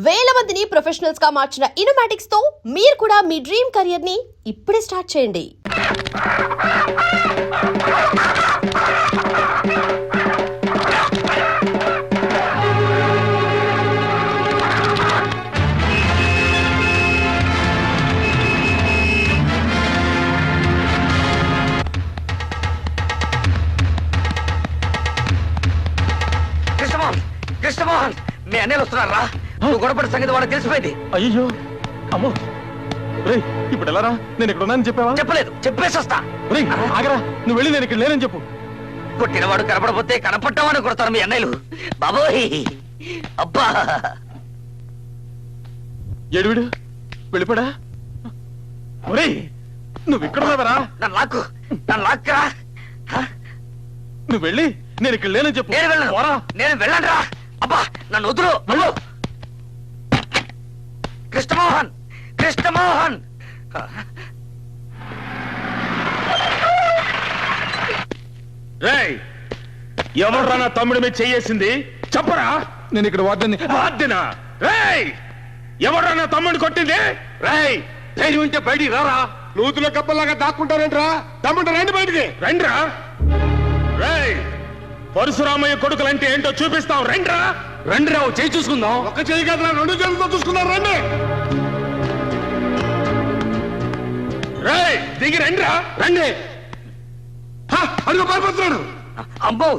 వేల మందిని ప్రొఫెషనల్స్ గా మార్చిన ఇనోమాటిక్స్ తో మీరు కూడా మీ డ్రీమ్ కెరియర్ ని ఇప్పుడే స్టార్ట్ చేయండి. కృష్ణమోహన్, మీ అన్నయ్యలు వస్తున్నారా? నువ్వు గొడవపడి సంగతి వాళ్ళకి తెలిసిపోయింది. అయ్యో అమ్మో, రేయ్ ఇప్పుడు ఎలా రా? నేను ఇక్కడ ఉన్నానని చెప్పావా? చెప్పలేదు, చెప్పేసి వస్తా. రేయ్ ఆగరా, నువ్వు వెళ్ళి నేను ఇక్కడ లేనని చెప్పు. కొట్టినవాడు కనపడపోతే కనపడ్డామని కొడతారు మీ అన్నయ్యలు. బాబోయ్, అబ్బా ఏడువిడు వెళ్ళిపోడా? ఒరేయ్ నువ్వు ఇక్కడ ఉన్నావరా? నన్ను లాక్కరా. నువ్వు వెళ్ళి నేను ఇక్కడ లేనని చెప్పు. నేను వెళ్ళను రా. అబ్బా నన్ను వదులు. కృష్ణమోహన్, కృష్ణమోహన్. రేయ్ ఎవరు నా తమ్ముడి మీద చెయ్యేసింది చెప్పరా? నేను ఇక్కడ వార్డెనా? రేయ్ ఎవరు నా తమ్ముడిని కొట్టింది? రేయ్ ధైర్యం ఉంటే బయటికి రారా. నూతులో కప్పలాగా దాక్కుంటారేంట్రా? తమ్ముడు రండి బయటికి. రండిరా. రేయ్ పరశురామయ్య కొడుకులంటే ఏంటో చూపిస్తాం. రండిరా. రండిరా, చేయి చూసుకుందాం. ఒక్క చేయి కదా, రెండు చేతులతో చూసుకుందాం. రండి. రేయ్ దిగి రండిరా. రండి. అడుగు పారిపోతున్నాడు. అమ్మో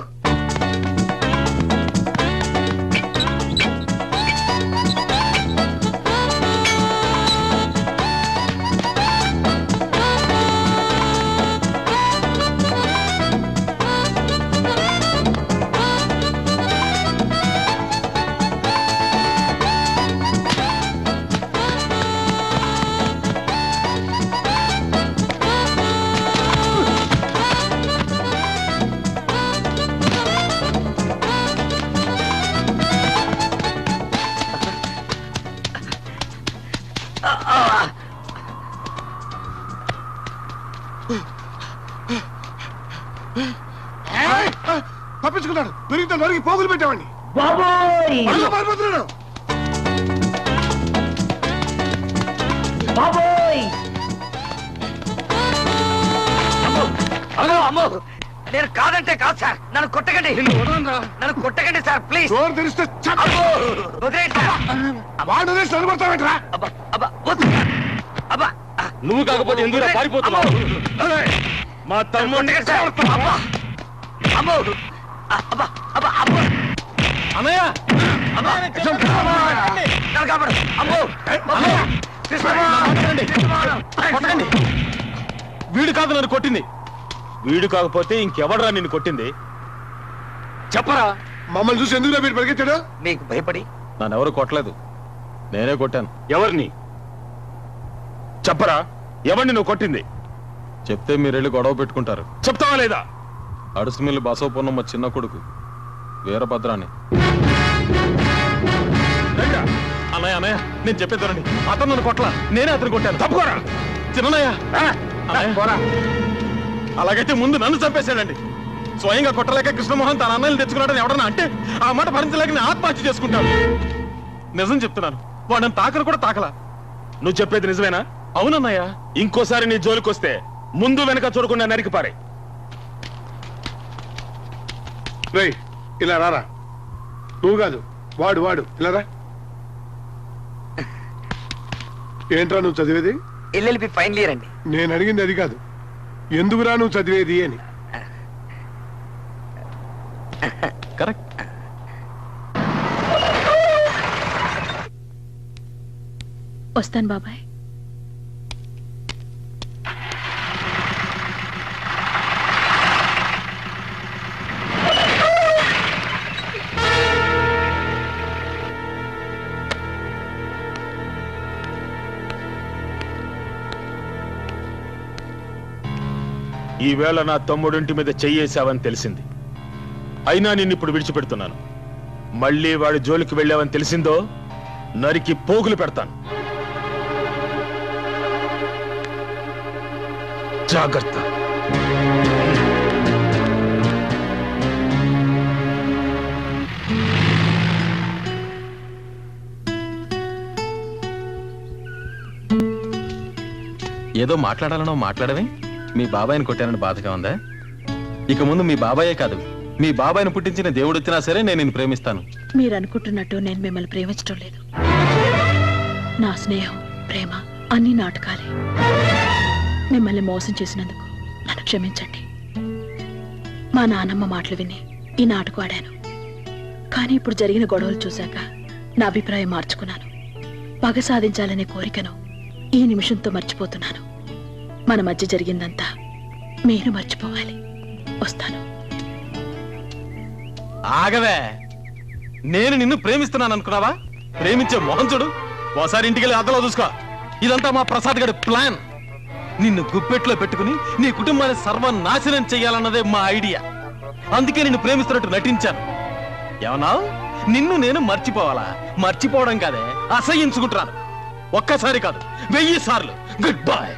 తప్పించుకున్నాడు. దొరికితే నరికి పోగులు పెట్టామండి. పారిపోతున్నాడు. అమ్మో, నేను కాదంటే కాదు సార్. నన్ను కొట్టకండి, నన్ను కొట్టకండి సార్ ప్లీజ్. డోర్ తెరిస్తే వాడు నిలబడతావేంట్రా? నువ్వు కాకపోతే ఎందుకు పారిపోతున్నావు? మా తమ్ముడు అన్నయ్య వీడు కాదు నన్ను కొట్టింది. వీడు కాకపోతే ఇంకెవడరా నిన్ను కొట్టింది? చెప్పరా. మమ్మల్ని చూసి ఎందుకు మీరు పరిగెత్తాడు? నీకు భయపడి. నన్నెవరు కొట్టలేదు, నేనే కొట్టాను. ఎవరిని చెప్పరా? ఎవరిని నువ్వు కొట్టింది? చెప్తే మీరు వెళ్ళి గొడవ పెట్టుకుంటారు. చెప్తావా లేదా? అడుసుమిల్లి బసవపూర్ణమ్మ చిన్న కొడుకు వీరభద్రాన్ని. అన్నయ్య అన్నయ్య నేను చెప్పేద్దానండి. అతను నన్ను కొట్టలా, నేనే అతను కొట్టాను. తప్పుకోరా చిన్నయ్య. అలాగైతే ముందు నన్ను చంపేశాడండి. స్వయంగా కొట్టలేక కృష్ణమోహన్ తన అన్నయ్యలు తెచ్చుకున్నాడని ఎవడన్నా అంటే ఆ మాట భరించలేక నేను ఆత్మహత్య చేసుకుంటాను. నిజం చెప్తున్నాను, వాడిని తాకలు కూడా తాకలా. నువ్వు చెప్పేది నిజమేనా? అవునన్నయ్య. ఇంకోసారి నీ జోలికి వస్తే ముందు వెనక చూడకుండా నరికి పారే. రేయ్ ఇలా రారా. నువ్వు కాదు, వాడు వాడు ఇలా రా. ఏంట్రా నువ్వు చదివేది? ఎల్ఎల్బి ఫైనల్ ఇయర్ అండి. నేను అడిగింది అది కాదు, ఎందుకురా నువ్వు చదివేది అని. కరెక్ట్. వస్తాను బాబాయ్. ఈవేళ నా తమ్ముడింటి మీద చెయ్యేశావని తెలిసింది. అయినా నిన్నిప్పుడు విడిచిపెడుతున్నాను. మళ్ళీ వాడి జోలికి వెళ్ళావని తెలిసిందో నరికి పోగులు పెడతాను. జాగ్రత్త. ఏదో మాట్లాడాలనో మాట్లాడవే. మీ బాబాయిని కొట్టానని బాధగా ఉందా? ఇక ముందు మీ బాబాయే కాదు, మీ బాబాయిని పుట్టించిన దేవుడు వచ్చినా సరే నేను నిన్ను ప్రేమిస్తాను. మీరు అనుకుంటున్నట్టు నేను మిమ్మల్ని ప్రేమించడం లేదు. నా స్నేహం, ప్రేమ అన్ని నాటకాలే. మిమ్మల్ని మోసం చేసినందుకు నన్ను క్షమించండి. మా నాన్నమ్మ మాటలు విని ఈ నాటకం ఆడాను. కానీ ఇప్పుడు జరిగిన గొడవలు చూశాక నా అభిప్రాయం మార్చుకున్నాను. పగ సాధించాలనే కోరికను ఈ నిమిషంతో మర్చిపోతున్నాను. మన మధ్య జరిగిందంతా మీరు మర్చిపోవాలి. వస్తాను. ఆగవే, నేను నిన్ను ప్రేమిస్తున్నాను అనుకున్నావా? ప్రేమించే మోహన్ చూడు. ఓసారి ఇంటికి వెళ్ళి అద్దలో చూసుకో. ఇదంతా మా ప్రసాద్ గడి ప్లాన్. నిన్ను గుప్పెట్లో పెట్టుకుని నీ కుటుంబాన్ని సర్వనాశనం చెయ్యాలన్నదే మా ఐడియా. అందుకే నిన్ను ప్రేమిస్తున్నట్టు నటించాను. ఏమన్నా నిన్ను నేను మర్చిపోవాలా? మర్చిపోవడం కాదే, అసహించుకుంటున్నాను. ఒక్కసారి కాదు, 1000 సార్లు. Good bye.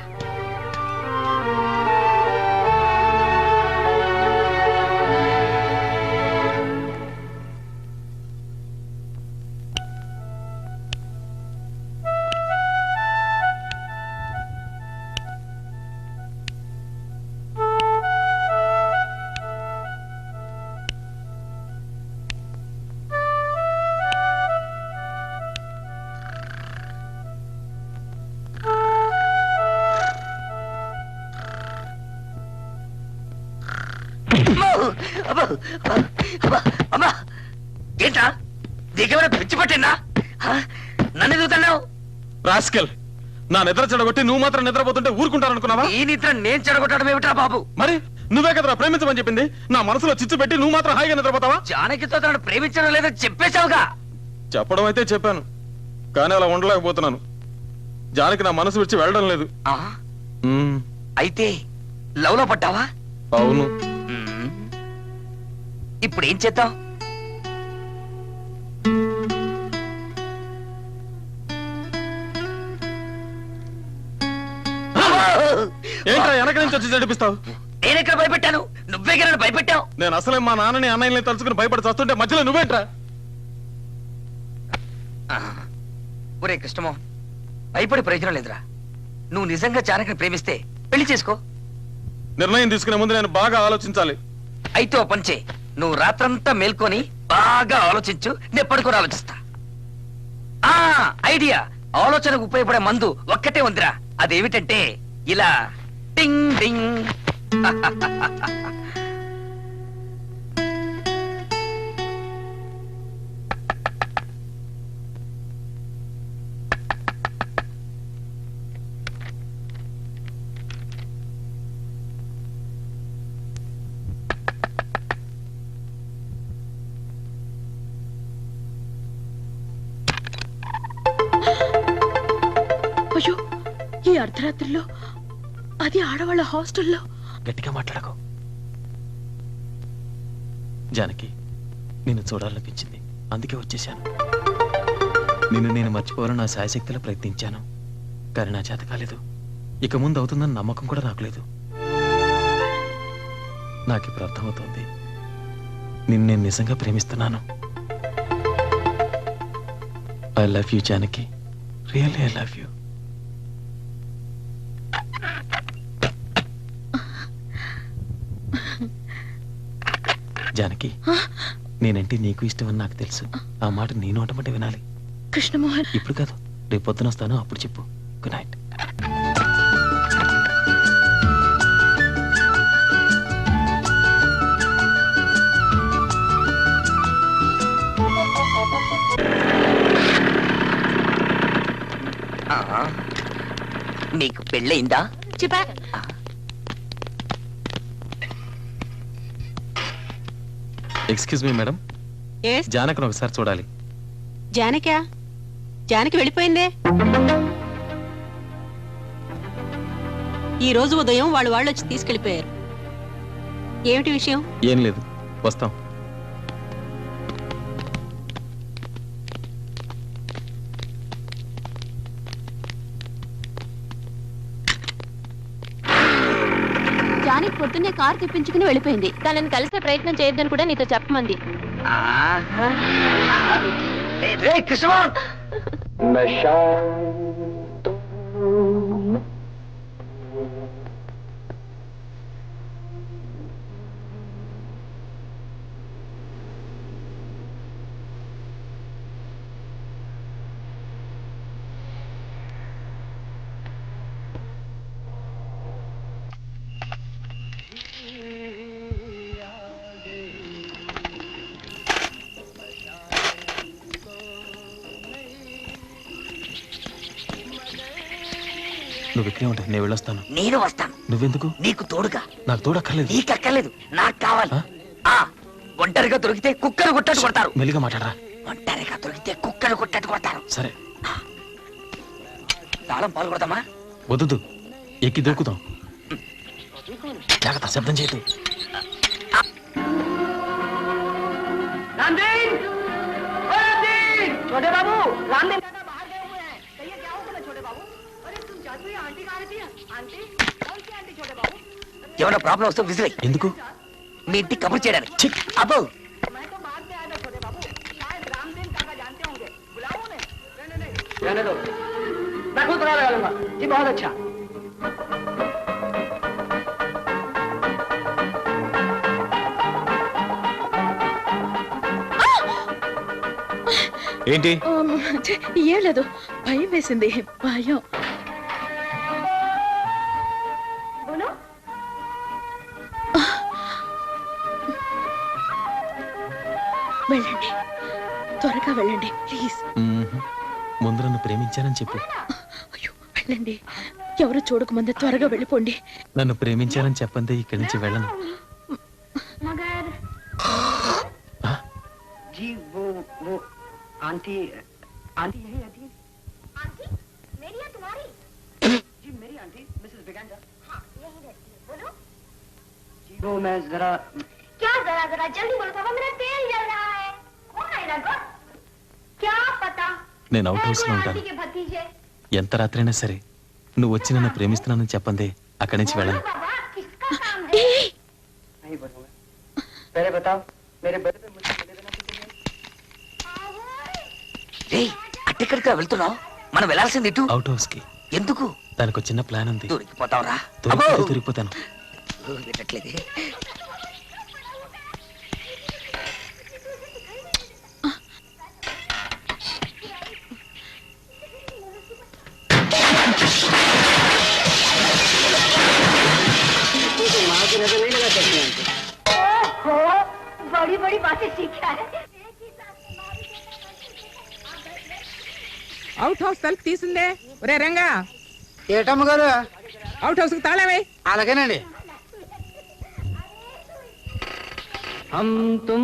అమ్మా, ఏంటా దిగవర పిచ్చి పట్టిందా? నన్ను ఎదుగుతున్నావు రాస్కెల్. నా నిద్ర చెడగొట్టి నువ్వు మాత్రం నిద్రపోతుంటే ఊరుకుంటారనుకున్నావా? ఈ నిద్ర నేను చెడగొట్టడం ఏమిట్రా బాబు? మరి నువ్వే కదరా ప్రేమించమని చెప్పింది. నా మనసులో చిచ్చు పెట్టి నువ్వు మాత్రం హాయిగా నిద్రపోతావా? జానకితో తనను ప్రేమించడం లేదో చెప్పేశావుగా. చెప్పడం అయితే చెప్పాను, కానీ అలా ఉండలేకపోతున్నాను. జానకి నా మనసు విడిచి వెళ్ళడం లేదు. ఆ, అయితే లవ్ లో పడ్డావా? అవును. ఇప్పుడు ఏం చేద్దాం? ఏంట్రా వెనక నుంచి వచ్చి జడిపిస్తావు? నేనెక్కడ భయపెట్టాను? నువ్వే కదా భయపెట్టావు. నేను అసలే మా నాన్నని అన్నయ్యని తలుచుకుని భయపడి చస్తుంటే మధ్యలో నువ్వేంట్రా? ఒరే కృష్ణమోహన్, భయపడి ప్రయోజనం లేదురా. నువ్వు నిజంగా జానకిని ప్రేమిస్తే పెళ్లి చేసుకో. నిర్ణయం తీసుకునే ముందు నేను బాగా ఆలోచించాలి. అయితే ఓ పని చేయి, నువ్వు రాత్రంతా మేల్కొని బాగా ఆలోచించు, నేను పడుకొని ఆలోచిస్తా. ఆ ఐడియా, ఆలోచనకు ఉపయోగపడే మందు ఒక్కటే ఉందిరా. అదేమిటంటే ఇలా టింగ్ టింగ్. అయ్యో, ఈ అర్ధరాత్రిలో, అది ఆడవాళ్ళ హాస్టల్లో. గట్టిగా మాట్లాడకు. జానకి, నిన్ను చూడాలనిపించింది, అందుకే వచ్చేశాను. నిన్ను నేను మర్చిపోవాలని నా శాయశక్తిలో ప్రయత్నించాను, కానీ నా చేత కాలేదు. ఇక ముందు అవుతుందని నమ్మకం కూడా నాకు లేదు. నాకు ఇప్పుడు అర్థమవుతోంది, నిన్ను నేను నిజంగా ప్రేమిస్తున్నాను. I love you Janaki, really I love you. Janaki, నేనంటే నీకు ఇష్టమని నాకు తెలుసు. ఆ మాట నీ నోటమంటే వినాలి. కృష్ణమోహన్, ఇప్పుడు కాదు, రేపు పొద్దున వస్తాను, అప్పుడు చెప్పు. Good night. నీకు పెళ్ళయిందా? చెప్పా. ఎక్స్క్యూజ్ మీ మేడం, జానకిని ఒకసారి చూడాలి. జానకా? జానకి వెళ్ళిపోయిందే. ఈ రోజు ఉదయం వాళ్ళు వచ్చి తీసుకెళ్లిపోయారు. ఏమిటి విషయం? ఏం లేదు, వస్తాం. జానకి పొద్దున్నే కారు తెప్పించుకుని వెళ్ళిపోయింది. తనని కలిసే ప్రయత్నం చేయొద్దని కూడా నీతో చెప్పమంది. కృష్ణ, నువ్వు ఇక్కడే ఉంటా, నేను వెళ్ళొస్తాను. నేను వస్తాను. నువ్వెందుకు? నీకు తోడుగా. నాకు తోడక్కర్లేదు. నీకు అక్కర్లేదు, నాకు కావాలి. ఆ? ఒంటరిగా దొరికితే కుక్కను కొట్టట్టు కొడతారు. మెల్లిగా మాట్లాడరా. ఒంటరిగా దొరికితే కుక్కను కొట్టట్టు కొడతారు. సరే. తాళం పాలు కొడతామా? వద్దు, ఎక్కి దొరుకుతాం. జాగ్రత్త, శబ్దం చేయదు. छोटे बाबू, रामदेव दादा बाहर गए हुए हैं। कहिए क्या हुआ तुम्हें छोटे बाबू? अरे तुम जादू ये आंटी कहाँ रहती है? आंटी? कौन सी आंटी छोटे बाबू? ఏమైనా ప్రాబ్లం వస్తే విసిరే. ఎందుకు? మీ ఇంటికి కబుర్ చేయడానికి. అబ్బో, मैं तो बाहर से आया था छोटे बाबू। शायद रामदेव काका जानते होंगे। बुलाओ उन्हें। नहीं। रहने दो, मैं खुद पता लगा लूंगा। जी बहुत अच्छा. ఏంటి? ఏం లేదు, భయం వేసింది. భయం. बोलो। వెళ్ళండి, త్వరగా వెళ్ళండి ప్లీజ్. ముందు నన్ను ప్రేమించానని చెప్పు. అయ్యో వెళ్ళండి, ఎవరు చూడకముందే త్వరగా వెళ్ళిపోండి. నన్ను ప్రేమించానని చెప్పండి, ఇక్కడి నుంచి వెళ్ళను. मगर ఆ? जी वो आंटी यही रहती है. आंटी मेरी या तुम्हारी? जी मेरी आंटी मिसेस बिगेंडा. हाँ यही रहती है। बोलो। जी वो मैं जरा. क्या जरा जल्दी बोलो पापा, मेरा तेल जल रहा है। कौन आएगा घर? क्या पता? నేను అవుట్ హౌస్ లో कोई ఉంటాను. आंटी के भतीजे। ఎంత రాత్రైనా సరే నువ్వు వచ్చి నన్ను ప్రేమిస్తున్నానని చెప్పండి, అక్కడి నుంచి बोलो వెళ్ళను. बाबा, किसका काम है? नहीं बोलूंगा. पहले बताओ मेरे बर्थडे पे मुझे मिले देना किसी रे. అట్టెక్కడికా వెళ్తున్నావు? మనం వెళ్ళాల్సింది ఇటు. అవుట్ హౌస్ కి. ఎందుకు? దానికి ఒక చిన్న ప్లాన్ ఉంది. దొరికిపోతావురా. దొరికిపోతాను. వినట్లేదే. बड़ी बड़ी बातें सीखा है। అవుట్ హౌస్ తలుపు తీసిందే. ఒరే రంగా, ఏటమ్మ గారు? అవుట్ హౌస్ కి తాళమే. అలాగేనండి. हम तुम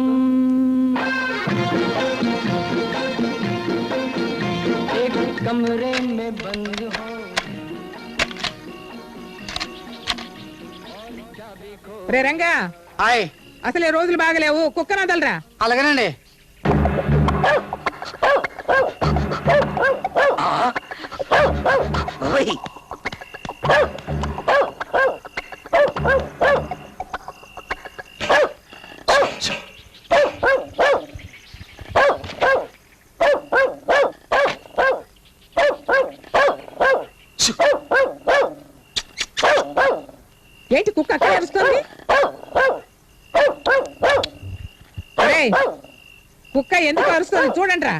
एक कमरे में बंद हो. ఒరే రంగా, హాయ్. అసలే రోజులు బాగలేవు, కుక్కన వదలరా. అలాగేనండి. ఏంటి కుక్క అక్కడ అరుస్తుంది? ఒరేయ్, కుక్క ఎందుకు అరుస్తుంది చూడండి రా.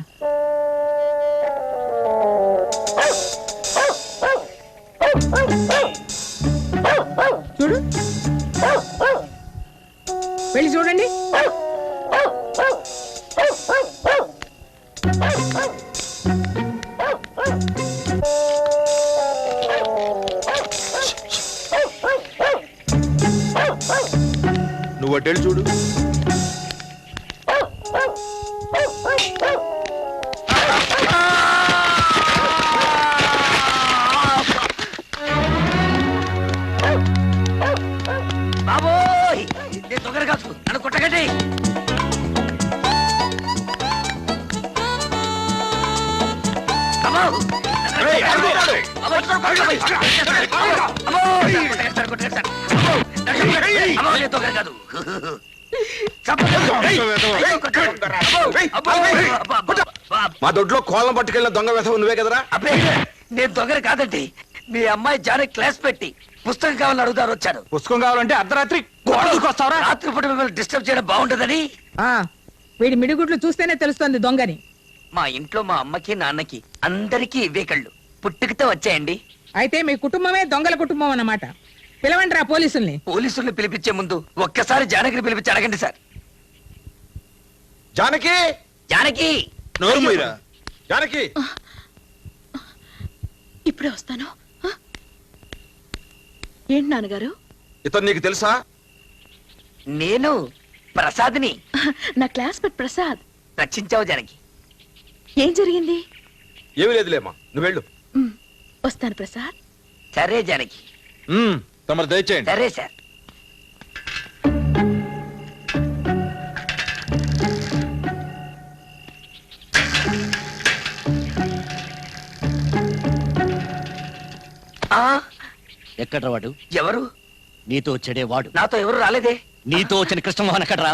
చూడు, వెళ్ళి చూడండి. నువ్వు అటెళ్ళు చూడు. బాబోయ్, నేను దొంగర కాదు, నన్ను కొట్టగండి. మా దొడ్లో కోళ్ళం పట్టుకెళ్ళిన దొంగ వేసవ నువ్వే కదరా? అబ్బే, నేను దొంగర కాదండి. మీ అమ్మాయి జానకి క్లాస్ పెట్టి పుస్తకం కావాలని అడుగుతారు వచ్చాను. పుస్తకం కావాలంటే అర్ధరాత్రి గోడ దూకొస్తావరా? రాత్రిపూట మిమ్మల్ని డిస్టర్బ్ చేయడం బాగుంటుందని. ఆ వీడి మిడిగుడ్లు చూస్తేనే తెలుస్తుంది దొంగని. మా ఇంట్లో మా అమ్మకి నాన్నకి అందరికీ ఇవే కళ్ళు పుట్టుకతో వచ్చాయండి. అయితే మీ కుటుంబమే దొంగల కుటుంబం అన్నమాట. పిలవండి రా పోలీసుల్ని. పోలీసుల్ని పిలిపించే ముందు ఒక్కసారి జానకిని పిలిపించి అడగండి సార్. జానకి, జానకి, నోరు మూయరా. జానకి, ఇప్పుడే వస్తాను. ఏంటి నాన్నగారు? ఇతను నీకు తెలుసా? నేను ప్రసాద్ని. నా క్లాస్మేట్ ప్రసాద్. రక్షించావు జానకి. ఏం జరిగింది? ఏమీ లేదులేమ్మా, నువ్వు వెళ్ళు. వస్తాను ప్రసాద్. సరే జానకి. తమరు దయచేయండి. సరే సార్. ఎక్కడ్రా వాడు? ఎవరు? నీతో వచ్చాడే వాడు. నాతో ఎవరు రాలేదే. నీతో వచ్చిన కృష్ణమోహన్ ఎక్కడ్రా?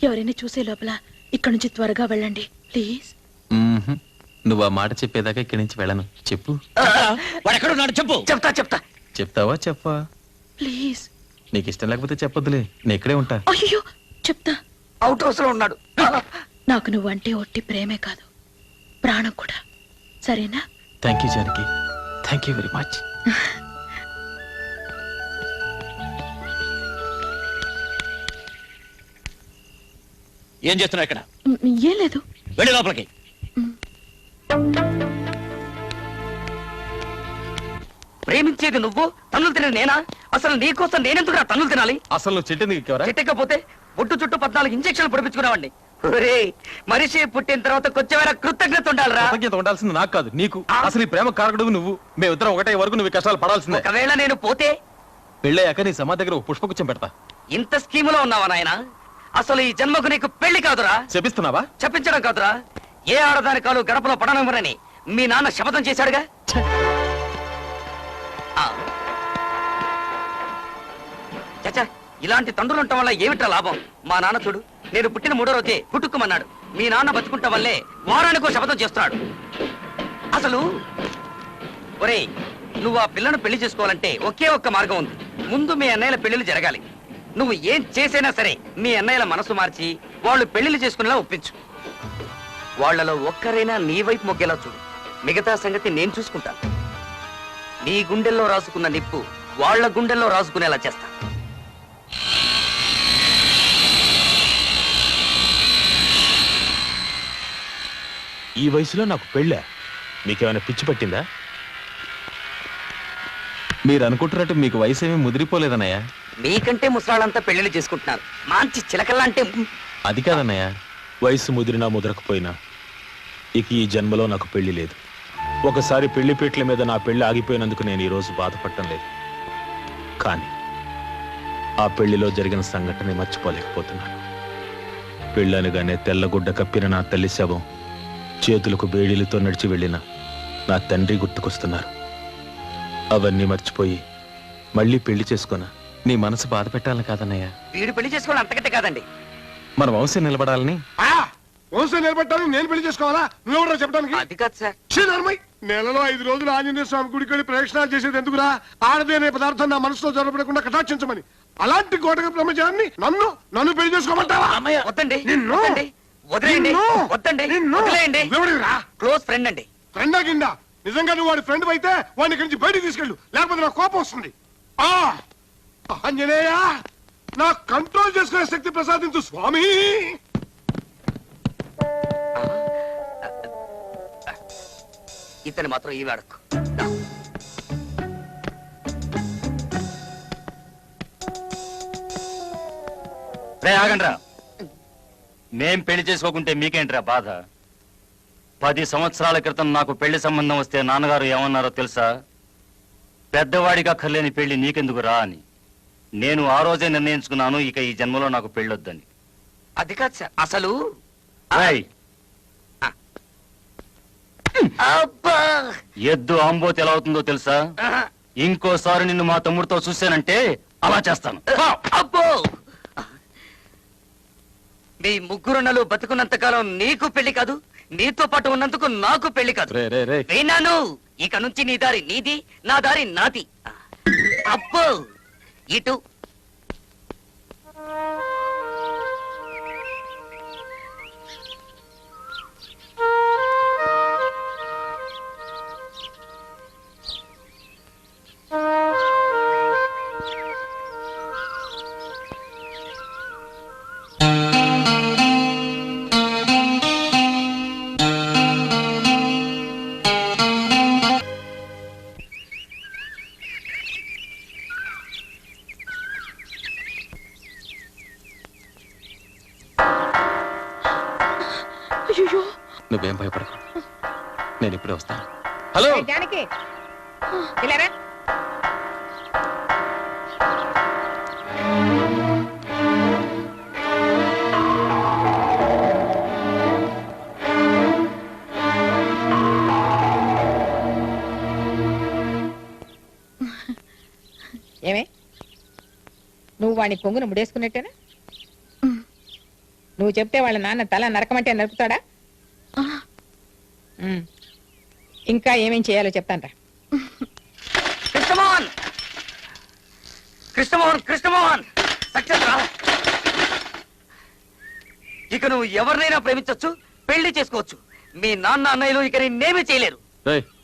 ఎవరైనా చూసే లోపల ఇక్కడ నుంచి త్వరగా వెళ్ళండి ప్లీజ్. నువ్వు ఆ మాట చెప్పేదాకా ఇక్కడి నుంచి వెళ్ళను. చెప్పు. వాడు ఎక్కడున్నాడు చెప్పు. చెప్తా. చెప్తావా? చెప్పా. ప్లీజ్. నీకు ఇష్టం లేకపోతే చెప్పొద్దులే, నేను ఇక్కడే ఉంటా. అయ్యో చెప్తా. అవుట్ హౌస్ లో ఉన్నాడు. నాకు నువ్వంటే ఒట్టి ప్రేమే కాదు, ప్రాణం కూడా. సరేనా? Thank you Janaki, thank you very much. ఏం చేస్తున్నావు ఇక్కడ? ఏం లేదు. వెళ్ళి లోపలికి. ప్రేమించేది నువ్వు, తన్నులు తినే నేనా? అసలు నీకోసం నేనెందుకు తన్నులు తినాలి? అసలు నువ్వు చెట్టెందుకు ఎక్కావురా? చెట్టకపోతే ఒట్టు చుట్టూ 14 ఇంజక్షన్లు పొడిపించుకున్నావండి. మనిషి పుట్టిన తర్వాత కొంచెం కృతజ్ఞత ఉండాలిరా. కృతజ్ఞత ఉండాల్సింది నాకు కాదు, నీకు. అసలు ఈ ప్రేమ కారకుడు నువ్వు. మేమిద్దరం ఒకటే వరకు నువ్వు కష్టాలు పడాల్సిందే. ఒకవేళ నేను పోతే పెళ్ళయ్యాక నీ సమాధి దగ్గర ఒక పుష్పగుచ్చం పెడతా. ఇంత స్కీములో ఉన్నావా నాయన? అసలు ఈ జన్మకు నీకు పెళ్లి కాదురా. చెప్పిస్తున్నావా? చెప్పించడం కాదురా, ఏ ఆడదాని కాలు గడపలో పడనివ్వరని మీ నాన్న శపథం చేశాడుగా. చచ్చా, ఇలాంటి తండ్రులు ఉండటం వల్ల ఏమిట్రా లాభం? మా నాన్న చూడు, నేను పుట్టిన 3వ రోజే పుట్టుకుమన్నాడు. మీ నాన్న బతుకుంటా వల్లే వారానికో శపథం చేస్తున్నాడు. అసలు ఒరేయ్, నువ్వు ఆ పిల్లను పెళ్లి చేసుకోవాలంటే ఒకే ఒక్క మార్గం ఉంది. ముందు మీ అన్నయ్యల పెళ్లిళ్ళు జరగాలి. నువ్వు ఏం చేసైనా సరే మీ అన్నయ్యల మనసు మార్చి వాళ్ళు పెళ్లిళ్ళు చేసుకునేలా ఒప్పించు. వాళ్లలో ఒక్కరైనా నీ వైపు మొగ్గేలా చూడు. మిగతా సంగతి నేను చూసుకుంటాను. నీ గుండెల్లో రాసుకున్న నిప్పు వాళ్ళ గుండెల్లో రాసుకునేలా చేస్తా. ఈ వయసులో నాకు పెళ్ళా? మీకేమైనా పిచ్చి పట్టిందా? మీరు అనుకుంటున్నట్టు మీకు వయసు ఏమీ ముదిరిపోలేదన్నయ్య. మీకంటే ముసలాళ్ళంతా పెళ్లిళ్ళు చేసుకుంటున్నారు. మంచి చిలకల్లా అంటే అది కాదన్నయ్య. వయసు ముదిరినా ముదరకపోయినా ఇక ఈ జన్మలో నాకు పెళ్లి లేదు. ఒకసారి పెళ్లి పీటల మీద నా పెళ్లి ఆగిపోయినందుకు నేను ఈ రోజు బాధపడటం లేదు. కానీ ఆ పెళ్లిలో జరిగిన సంఘటన మర్చిపోలేకపోతున్నాను. పెళ్ళనగానే తెల్లగుడ్డ కప్పిన నా తల్లి శవం, చేతులకు బేడీలతో నడిచి వెళ్ళిన నా తండ్రి గుర్తుకొస్తున్నారు. అవన్నీ మర్చిపోయి మళ్ళీ పెళ్లి చేసుకున్నా. నీ మనసు బాధ పెట్టాలని కాదన్నయ్య, వీడు పెళ్లి చేసుకోవడం అంతకంటే కాదండి. మన వంశం నిలబడాలని. వంశం నిలబెట్టాలని నేను పెళ్లి చేసుకోవాలా? నువ్వెవరో చెప్పడానికి? అది కాదు సార్. నెలలో 5 రోజులు ఆంజనేయ స్వామి గుడికి వెళ్ళి ప్రదక్షిణాలు చేసేది ఎందుకురా? ఆడది అనే పదార్థం నా మనసులో జరపడకుండా కటాక్షించమని. అలాంటి కోటక బ్రహ్మచారిని నన్ను పెళ్లి చేసుకోమంటావా? వద్దండి, నిన్ను వద్దండి, వదిలేయండి, వద్దండి, వదిలేయండి. ఎవడిరా? క్లోజ్ ఫ్రెండ్ అండి. ఫ్రెండా కింద? నిజంగా నువ్వు వాడి ఫ్రెండ్ అయితే వాడిని ఇక్కడి నుంచి బయటికి తీసుకెళ్ళు, లేకపోతే నాకు కోపం వస్తుంది. ఆంజనేయ, నా కంట్రోల్ చేసుకునే శక్తి ప్రసాదించు స్వామి. ఇతను మాత్రం ఈ వాడకు. ఆగండ్రా. మేం పెళ్లి చేసుకోకుంటే మీకేంట్రా బాధ? 10 సంవత్సరాల క్రితం నాకు పెళ్లి సంబంధం వస్తే నాన్నగారు ఏమన్నారో తెలుసా? పెద్దవాడిగా అక్కర్లేని పెళ్లి నీకెందుకు రా అని. నేను ఆ రోజే నిర్ణయించుకున్నాను, ఇక ఈ జన్మలో నాకు పెళ్ళొద్దని. అది కాదు సార్, అసలు ఎద్దు ఆంబోత్ ఎలా అవుతుందో తెలుసా? ఇంకోసారి నిన్ను మా తమ్ముడితో చూశానంటే అలా చేస్తాను. అబ్బో, మీ ముగ్గురున్నలు బతుకున్నంత కాలం నీకు పెళ్లి కాదు, నీతో పాటు ఉన్నందుకు నాకు పెళ్లి కాదు. విన్నాను. ఇక నుంచి నీ దారి నీది, నా దారి నాది. అబ్బో, ఇటు నువ్వేం భయపడకు, నేను ఇప్పుడే వస్తాను. హలో ఏయ్, జానకి ఇలా రా. ఏమే నువ్వు వాడిని కొంగును ముడేసుకున్నట్టేనా? నువ్వు చెప్తే వాళ్ళ నాన్న తల నరకమంటే నరుకుతాడా? ఉమ్. ఇంకా ఏమేం చేయాలో చెప్తాన్రా. కృష్ణమోహన్ కృష్ణమోహన్ కృష్ణమోహన్ సక్సెస్ రా. ఇక నువ్వు ఎవరినైనా ప్రేమించొచ్చు, పెళ్లి చేసుకోవచ్చు. మీ నాన్న అన్నయ్యలు ఇక నేనేమీ చేయలేరు.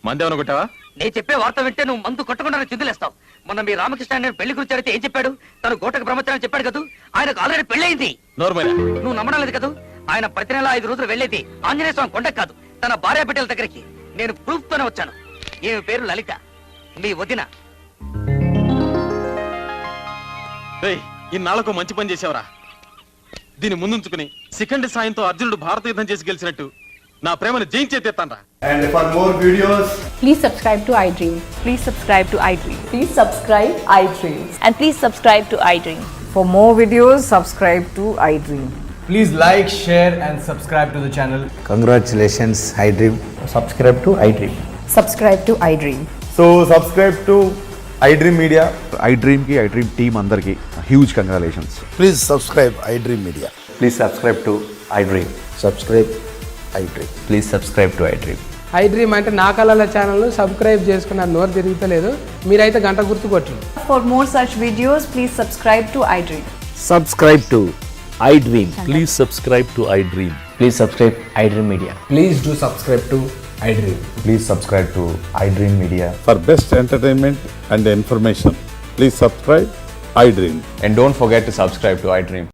మంది ఏమైనా కొట్టావా? నేను చెప్పే వార్త వింటే నువ్వు మందు కొట్టకుండా చిందులేస్తావు. మొన్న మీ రామకృష్ణ నేను పెళ్లి గురించి అడిగితే ఏం చెప్పాడు? తను గోటకు బ్రహ్మచారం చెప్పాడు కదా, ఆయనకు ఆల్రెడీ పెళ్ళయింది. నోర్మైనా నువ్వు నమ్మడం లేదు కదా. ఆయన ప్రతి నెల 5 రోజులు వెళ్ళేది ఆంజనేయ స్వామి కొండకు కాదు, తన భార్య బిడ్డల దగ్గరికి. నేను ప్రూఫ్ తోనే వచ్చాను. ఈమె పేరు లలిత, మీ వదిన. ఇన్నాళ్లకు మంచి పని చేసావరా. దీన్ని ముందుంచుకుని శిఖండి సాయంతో అర్జునుడు భారత యుద్ధం చేసి గెలిచినట్టు నా ప్రేమను జయించేస్తాను. And for more videos, Please subscribe to iDream. Please subscribe to iDream. Please subscribe iDream. And please subscribe to iDream. For more videos, subscribe to iDream. please like, share and subscribe to the channel. Congratulations, iDream. Subscribe to iDream. Subscribe to iDream. So subscribe to iDream Media. iDream ki iDream team andarki huge congratulations. Please subscribe iDream Media. Please subscribe to iDream. Subscribe iDream. Please subscribe to iDream. iDream అంటే నా కళల channel subscribe చేసుకున్న నోరు తిరుగుతలేదు. మీరైతే గంట గుర్తు కొట్టండి. For more such videos, please subscribe to iDream. Subscribe to iDream. Please subscribe to iDream. Please subscribe iDream Media. Please do subscribe to iDream. Please subscribe to iDream Media. For best entertainment and information, please subscribe iDream. And don't forget to subscribe to iDream.